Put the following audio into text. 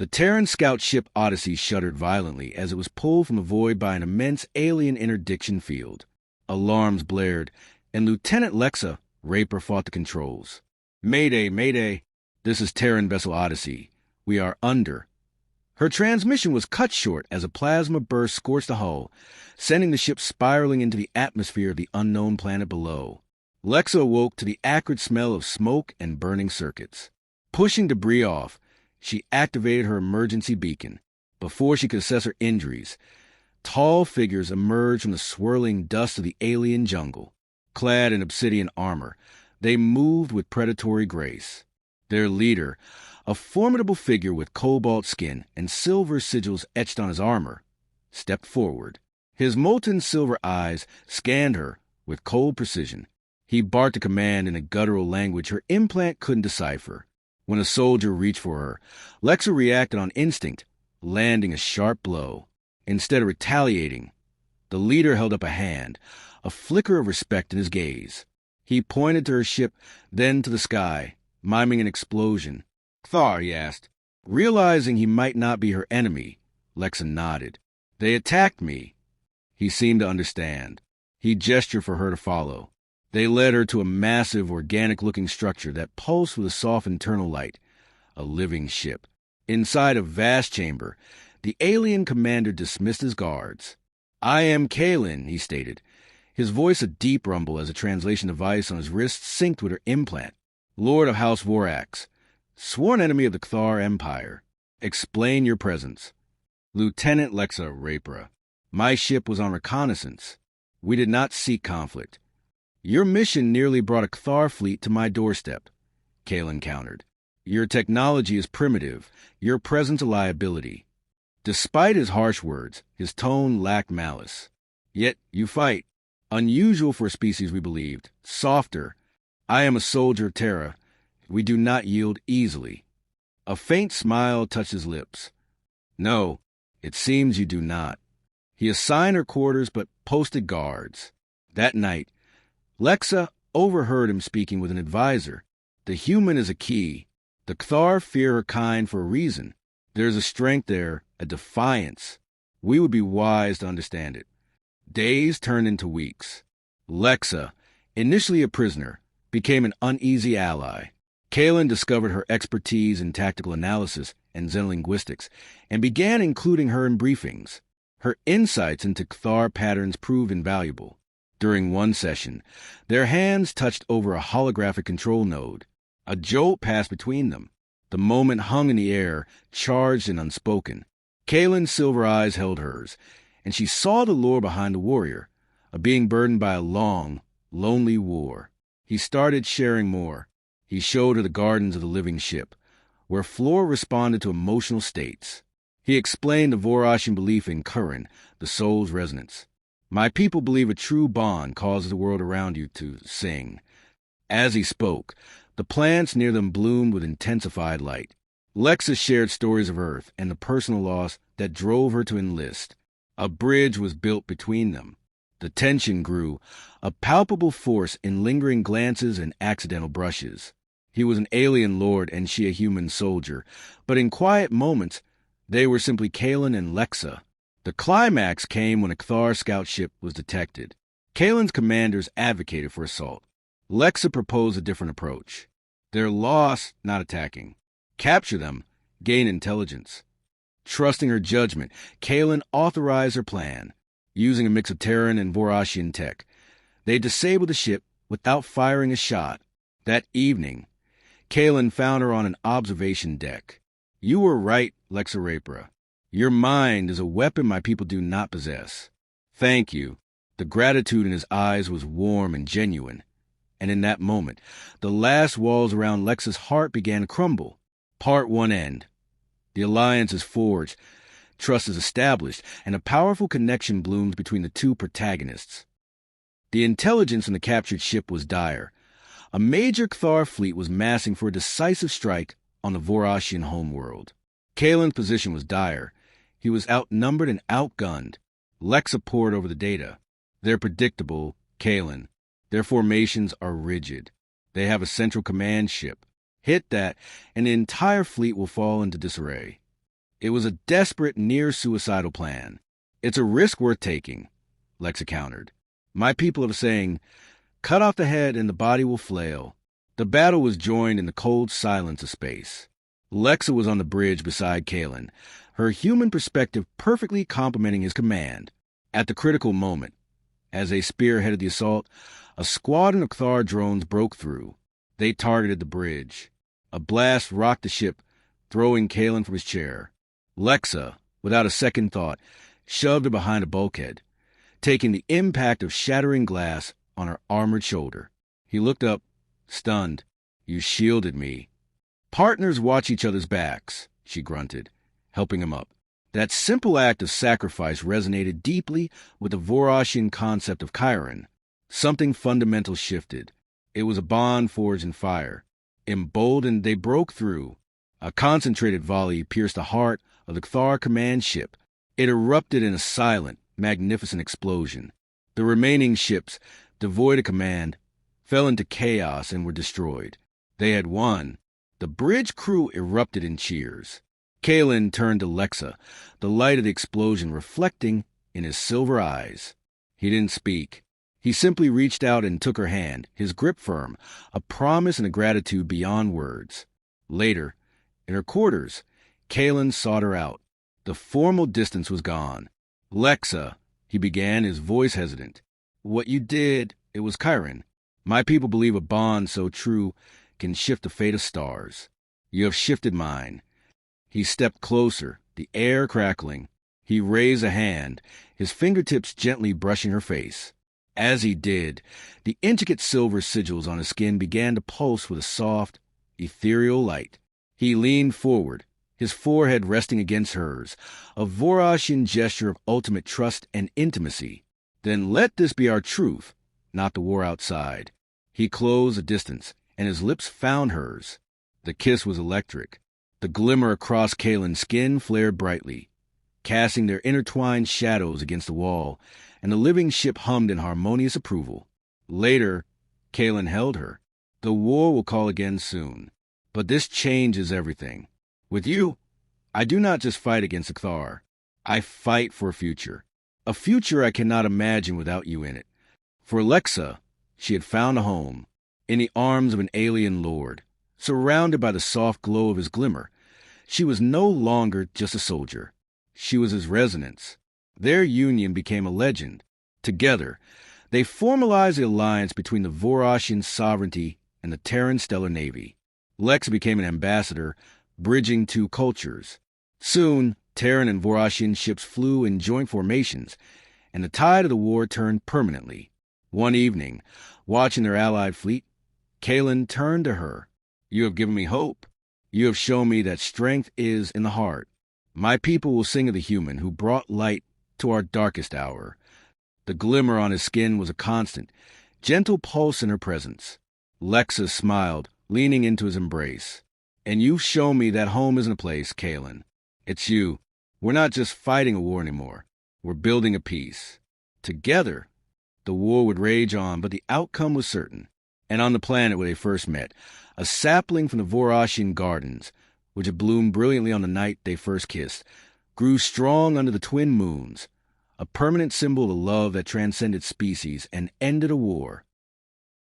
The Terran scout ship Odyssey shuddered violently as it was pulled from the void by an immense alien interdiction field. Alarms blared, and Lieutenant Lexa Raper fought the controls. "Mayday, mayday! This is Terran vessel Odyssey. We are under." Her transmission was cut short as a plasma burst scorched the hull, sending the ship spiraling into the atmosphere of the unknown planet below. Lexa awoke to the acrid smell of smoke and burning circuits. Pushing debris off, she activated her emergency beacon. Before she could assess her injuries, tall figures emerged from the swirling dust of the alien jungle. Clad in obsidian armor, they moved with predatory grace. Their leader, a formidable figure with cobalt skin and silver sigils etched on his armor, stepped forward. His molten silver eyes scanned her with cold precision. He barked a command in a guttural language her implant couldn't decipher. When a soldier reached for her, Lexa reacted on instinct, landing a sharp blow. Instead of retaliating, the leader held up a hand, a flicker of respect in his gaze. He pointed to her ship, then to the sky, miming an explosion. "Thar," he asked. Realizing he might not be her enemy, Lexa nodded. "They attacked me." He seemed to understand. He gestured for her to follow. They led her to a massive, organic-looking structure that pulsed with a soft internal light, a living ship. Inside a vast chamber, the alien commander dismissed his guards. "I am Kalen," he stated, his voice a deep rumble as a translation device on his wrist synced with her implant. "Lord of House Vorax, sworn enemy of the Cthar Empire. Explain your presence." "Lieutenant Lexa Raper, my ship was on reconnaissance. We did not seek conflict. Your mission nearly brought a Cthar fleet to my doorstep," Kalen countered. "Your technology is primitive, your presence a liability." Despite his harsh words, his tone lacked malice. "Yet you fight. Unusual for a species we believed. Softer. I am a soldier of Terra. We do not yield easily." A faint smile touched his lips. "No, it seems you do not." He assigned her quarters but posted guards. That night, Lexa overheard him speaking with an advisor. "The human is a key. The Cthar fear her kind for a reason. There is a strength there, a defiance. We would be wise to understand it." Days turned into weeks. Lexa, initially a prisoner, became an uneasy ally. Kalen discovered her expertise in tactical analysis and xenolinguistics and began including her in briefings. Her insights into Cthar patterns proved invaluable. During one session, their hands touched over a holographic control node. A jolt passed between them. The moment hung in the air, charged and unspoken. Kalen's silver eyes held hers, and she saw the lore behind the warrior, a being burdened by a long, lonely war. He started sharing more. He showed her the gardens of the living ship, where flora responded to emotional states. He explained the Vorashian belief in Curran, the soul's resonance. "My people believe a true bond causes the world around you to sing." As he spoke, the plants near them bloomed with intensified light. Lexa shared stories of Earth and the personal loss that drove her to enlist. A bridge was built between them. The tension grew, a palpable force in lingering glances and accidental brushes. He was an alien lord and she a human soldier, but in quiet moments, they were simply Kalen and Lexa. The climax came when a Cthar scout ship was detected. Kalen's commanders advocated for assault. Lexa proposed a different approach. Their loss, not attacking. Capture them, gain intelligence. Trusting her judgment, Kalen authorized her plan. Using a mix of Terran and Vorashian tech, they disabled the ship without firing a shot. That evening, Kalen found her on an observation deck. "You were right, Lexa Raper. Your mind is a weapon my people do not possess." "Thank you." The gratitude in his eyes was warm and genuine. And in that moment, the last walls around Lexa's heart began to crumble. Part 1 end. The alliance is forged, trust is established, and a powerful connection blooms between the two protagonists. The intelligence in the captured ship was dire. A major Cthar fleet was massing for a decisive strike on the Vorashian homeworld. Kalen's position was dire. He was outnumbered and outgunned. Lexa pored over the data. They're predictable, Kalen. Their formations are rigid. They have a central command ship. Hit that, and the entire fleet will fall into disarray. It was a desperate, near-suicidal plan. It's a risk worth taking, Lexa countered. My people are saying, cut off the head and the body will flail. The battle was joined in the cold silence of space. Lexa was on the bridge beside Kalen, her human perspective perfectly complementing his command. At the critical moment, as they spearheaded the assault, a squadron of Cathar drones broke through. They targeted the bridge. A blast rocked the ship, throwing Kalen from his chair. Lexa, without a second thought, shoved her behind a bulkhead, taking the impact of shattering glass on her armored shoulder. He looked up, stunned. You shielded me. Partners watch each other's backs, she grunted, helping him up. That simple act of sacrifice resonated deeply with the Vorashian concept of Chiron. Something fundamental shifted. It was a bond forged in fire. Emboldened, they broke through. A concentrated volley pierced the heart of the Cathar command ship. It erupted in a silent, magnificent explosion. The remaining ships, devoid of command, fell into chaos and were destroyed. They had won. The bridge crew erupted in cheers. Kalen turned to Lexa, the light of the explosion reflecting in his silver eyes. He didn't speak. He simply reached out and took her hand, his grip firm, a promise and a gratitude beyond words. Later, in her quarters, Kalen sought her out. The formal distance was gone. Lexa, he began, his voice hesitant. What you did, it was Chiron. My people believe a bond so true can shift the fate of stars. You have shifted mine. He stepped closer, the air crackling. He raised a hand, his fingertips gently brushing her face. As he did, the intricate silver sigils on his skin began to pulse with a soft, ethereal light. He leaned forward, his forehead resting against hers, a Vorashian gesture of ultimate trust and intimacy. Then let this be our truth, not the war outside. He closed the distance, and his lips found hers. The kiss was electric. The glimmer across Kalen's skin flared brightly, casting their intertwined shadows against the wall, and the living ship hummed in harmonious approval. Later, Kalen held her. The war will call again soon. But this changes everything. With you, I do not just fight against the Cathar. I fight for a future. A future I cannot imagine without you in it. For Lexa, she had found a home, in the arms of an alien lord, surrounded by the soft glow of his glimmer. She was no longer just a soldier. She was his resonance. Their union became a legend. Together, they formalized the alliance between the Vorashian sovereignty and the Terran Stellar Navy. Lex became an ambassador, bridging two cultures. Soon, Terran and Vorashian ships flew in joint formations, and the tide of the war turned permanently. One evening, watching their allied fleet, Kalen turned to her. You have given me hope. You have shown me that strength is in the heart. My people will sing of the human who brought light to our darkest hour. The glimmer on his skin was a constant, gentle pulse in her presence. Lexa smiled, leaning into his embrace. And you've shown me that home isn't a place, Kalen. It's you. We're not just fighting a war anymore. We're building a peace. Together, the war would rage on, but the outcome was certain. And on the planet where they first met, a sapling from the Vorashian gardens, which had bloomed brilliantly on the night they first kissed, grew strong under the twin moons, a permanent symbol of love that transcended species and ended a war.